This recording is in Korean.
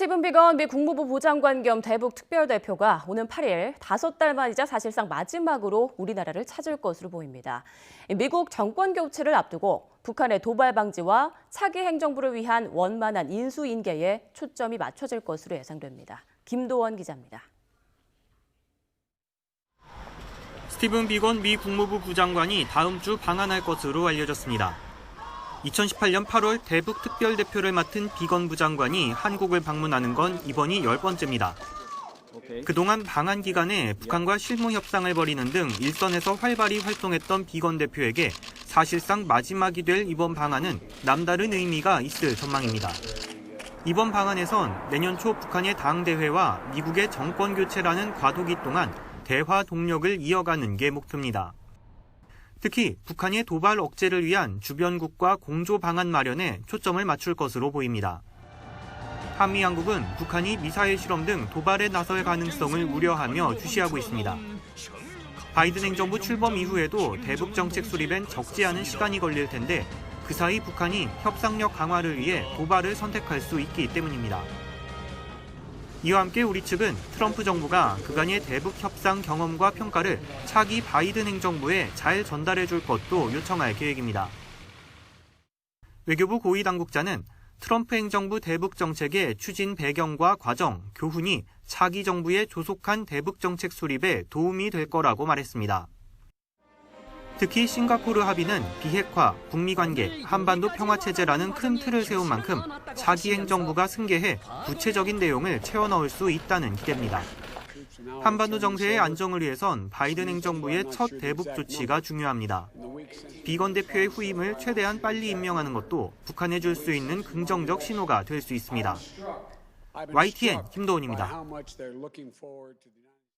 스티븐 비건 미 국무부 부장관 겸 대북 특별대표가 오는 8일 5달 만이자 사실상 마지막으로 우리나라를 찾을 것으로 보입니다. 미국 정권 교체를 앞두고 북한의 도발 방지와 차기 행정부를 위한 원만한 인수인계에 초점이 맞춰질 것으로 예상됩니다. 김도원 기자입니다. 스티븐 비건 미 국무부 부장관이 다음 주 방한할 것으로 알려졌습니다. 2018년 8월 대북 특별대표를 맡은 비건 부장관이 한국을 방문하는 건 이번이 10번째입니다. 그동안 방한 기간에 북한과 실무 협상을 벌이는 등 일선에서 활발히 활동했던 비건 대표에게 사실상 마지막이 될 이번 방한은 남다른 의미가 있을 전망입니다. 이번 방한에선 내년 초 북한의 당대회와 미국의 정권 교체라는 과도기 동안 대화 동력을 이어가는 게 목표입니다. 특히 북한의 도발 억제를 위한 주변국과 공조 방안 마련에 초점을 맞출 것으로 보입니다. 한미 양국은 북한이 미사일 실험 등 도발에 나설 가능성을 우려하며 주시하고 있습니다. 바이든 행정부 출범 이후에도 대북 정책 수립엔 적지 않은 시간이 걸릴 텐데 그 사이 북한이 협상력 강화를 위해 도발을 선택할 수 있기 때문입니다. 이와 함께 우리 측은 트럼프 정부가 그간의 대북 협상 경험과 평가를 차기 바이든 행정부에 잘 전달해 줄 것도 요청할 계획입니다. 외교부 고위 당국자는 트럼프 행정부 대북 정책의 추진 배경과 과정, 교훈이 차기 정부의 조속한 대북 정책 수립에 도움이 될 거라고 말했습니다. 특히 싱가포르 합의는 비핵화, 북미 관계, 한반도 평화체제라는 큰 틀을 세운 만큼 차기 행정부가 승계해 구체적인 내용을 채워 넣을 수 있다는 기대입니다. 한반도 정세의 안정을 위해선 바이든 행정부의 첫 대북 조치가 중요합니다. 비건 대표의 후임을 최대한 빨리 임명하는 것도 북한에 줄 수 있는 긍정적 신호가 될 수 있습니다. YTN 김도훈입니다.